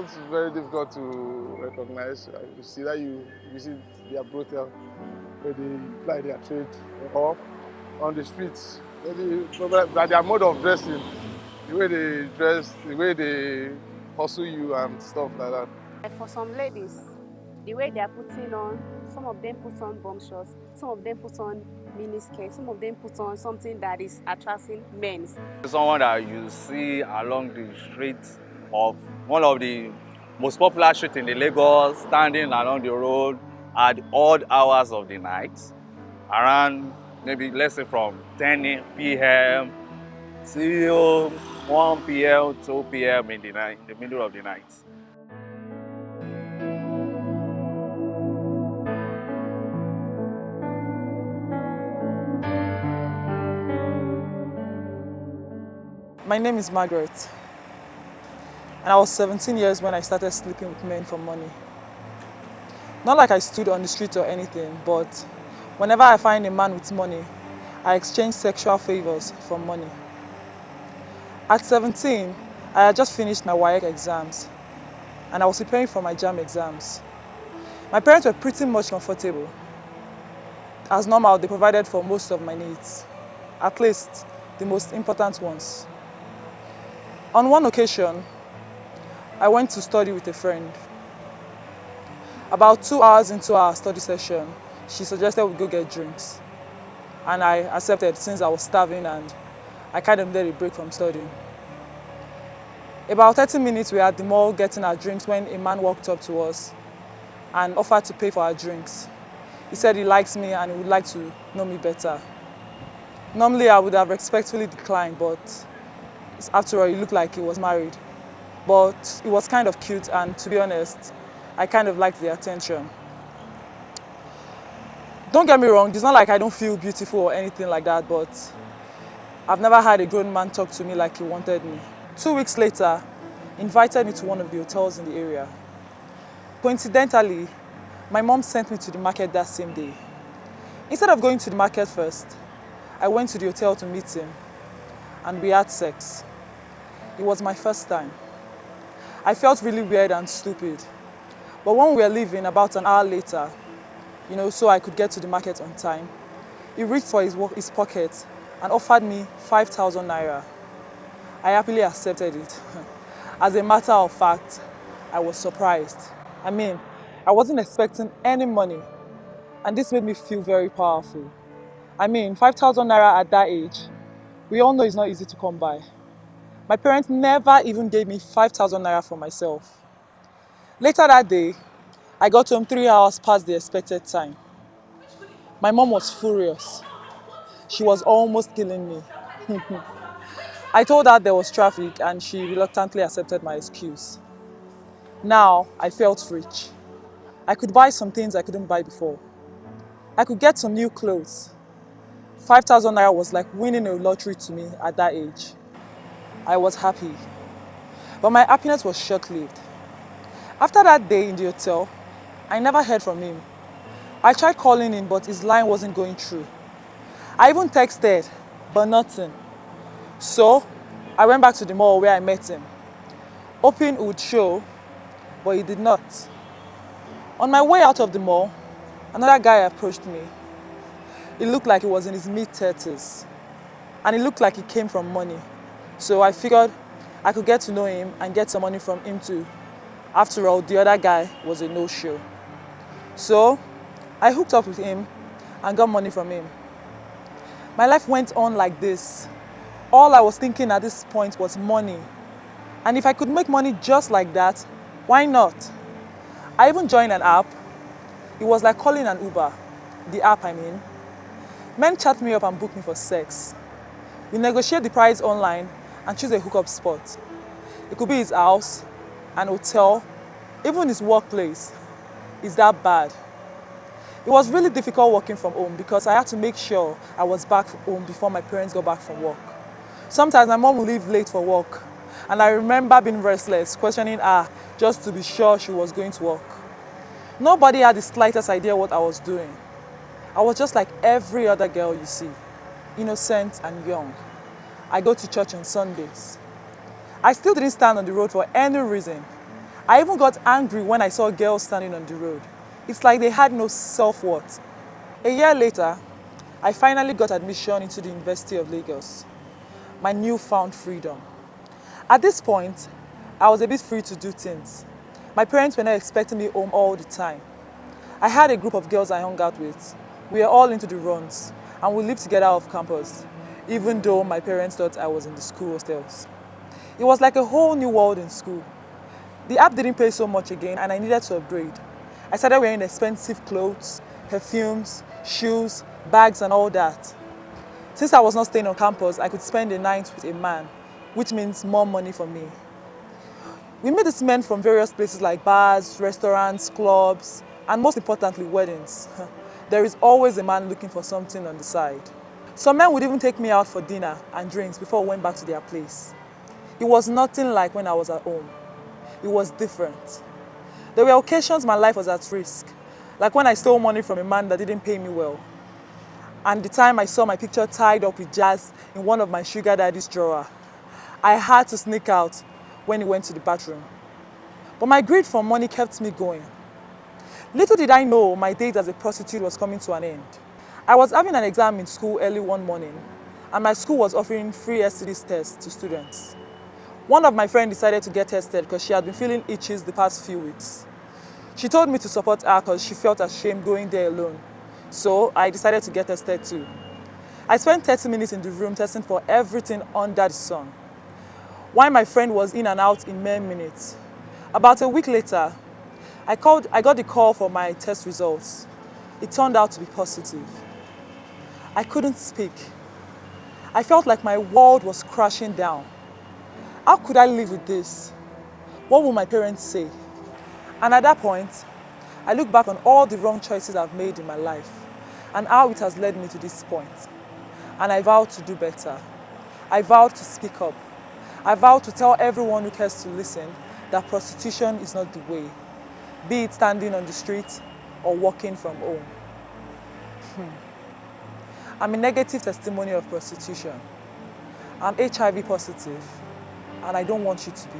not very difficult to recognize. You see that you visit their brothel where they apply their trade, or on the streets, by their mode of dressing, the way they dress, the way they hustle you and stuff like that. Like for some ladies, the way they are putting on, some of them put on bomb shorts, some of them put on mini skirts, some of them put on something that is attracting men. Someone that you see along the streets of one of the most popular streets in the Lagos, standing along the road at odd hours of the night, around maybe let's say from 10 p.m. till 1 p.m., 2 p.m. in the night, the middle of the night. My name is Magaret, and I was 17 years when I started sleeping with men for money. Not like I stood on the street or anything, but whenever I find a man with money, I exchange sexual favors for money. At 17, I had just finished my WAEC exams, and I was preparing for my JAM exams. My parents were pretty much comfortable. As normal, they provided for most of my needs, at least the most important ones. On one occasion, I went to study with a friend. About 2 hours into our study session, she suggested we go get drinks. And I accepted since I was starving and I kind of needed a break from studying. About 30 minutes we were at the mall getting our drinks when a man walked up to us and offered to pay for our drinks. He said he likes me and he would like to know me better. Normally I would have respectfully declined, but after all, he looked like he was married. But he was kind of cute, and to be honest, I kind of liked the attention. Don't get me wrong, it's not like I don't feel beautiful or anything like that, but I've never had a grown man talk to me like he wanted me. 2 weeks later, he invited me to one of the hotels in the area. Coincidentally, my mom sent me to the market that same day. Instead of going to the market first, I went to the hotel to meet him, and we had sex. It was my first time. I felt really weird and stupid. But when we were leaving about an hour later, so I could get to the market on time, he reached for his pocket and offered me 5,000 naira. I happily accepted it. As a matter of fact, I was surprised. I wasn't expecting any money, and this made me feel very powerful. 5,000 naira at that age, we all know it's not easy to come by. My parents never even gave me 5,000 naira for myself. Later that day, I got home 3 hours past the expected time. My mom was furious. She was almost killing me. I told her there was traffic and she reluctantly accepted my excuse. Now, I felt rich. I could buy some things I couldn't buy before. I could get some new clothes. 5,000 naira was like winning a lottery to me at that age. I was happy. But my happiness was short-lived. After that day in the hotel, I never heard from him. I tried calling him, but his line wasn't going through. I even texted, but nothing. So, I went back to the mall where I met him, hoping he would show, but he did not. On my way out of the mall, another guy approached me. He looked like he was in his mid-30s, and he looked like he came from money. So I figured I could get to know him and get some money from him too. After all, the other guy was a no-show. So I hooked up with him and got money from him. My life went on like this. All I was thinking at this point was money. And if I could make money just like that, why not? I even joined an app. It was like calling an Uber, the app I mean. Men chat me up and book me for sex. We negotiate the price online and choose a hookup spot. It could be his house, an hotel, even his workplace. It's that bad. It was really difficult working from home because I had to make sure I was back home before my parents got back from work. Sometimes my mom would leave late for work, and I remember being restless, questioning her just to be sure she was going to work. Nobody had the slightest idea what I was doing. I was just like every other girl you see, innocent and young. I go to church on Sundays. I still didn't stand on the road for any reason. I even got angry when I saw girls standing on the road. It's like they had no self-worth. A year later, I finally got admission into the University of Lagos, my newfound freedom. At this point, I was a bit free to do things. My parents were not expecting me home all the time. I had a group of girls I hung out with. We were all into the runs, and we lived together off campus, even though my parents thought I was in the school hostels. It was like a whole new world in school. The app didn't pay so much again, and I needed to upgrade. I started wearing expensive clothes, perfumes, shoes, bags, and all that. Since I was not staying on campus, I could spend a night with a man, which means more money for me. We met these men from various places like bars, restaurants, clubs, and most importantly, weddings. There is always a man looking for something on the side. Some men would even take me out for dinner and drinks before we went back to their place. It was nothing like when I was at home. It was different. There were occasions my life was at risk, like when I stole money from a man that didn't pay me well, and the time I saw my picture tied up with jazz in one of my sugar daddy's drawer. I had to sneak out when he went to the bathroom. But my greed for money kept me going. Little did I know my days as a prostitute was coming to an end. I was having an exam in school early one morning, and my school was offering free STD tests to students. One of my friends decided to get tested because she had been feeling itches the past few weeks. She told me to support her because she felt ashamed going there alone. So I decided to get tested too. I spent 30 minutes in the room testing for everything under the sun, while my friend was in and out in mere minutes. About a week later, I got the call for my test results. It turned out to be positive. I couldn't speak. I felt like my world was crashing down. How could I live with this? What would my parents say? And at that point, I look back on all the wrong choices I've made in my life and how it has led me to this point. And I vowed to do better. I vowed to speak up. I vowed to tell everyone who cares to listen that prostitution is not the way, be it standing on the street or walking from home. I'm a negative testimony of prostitution. I'm HIV positive, and I don't want you to be.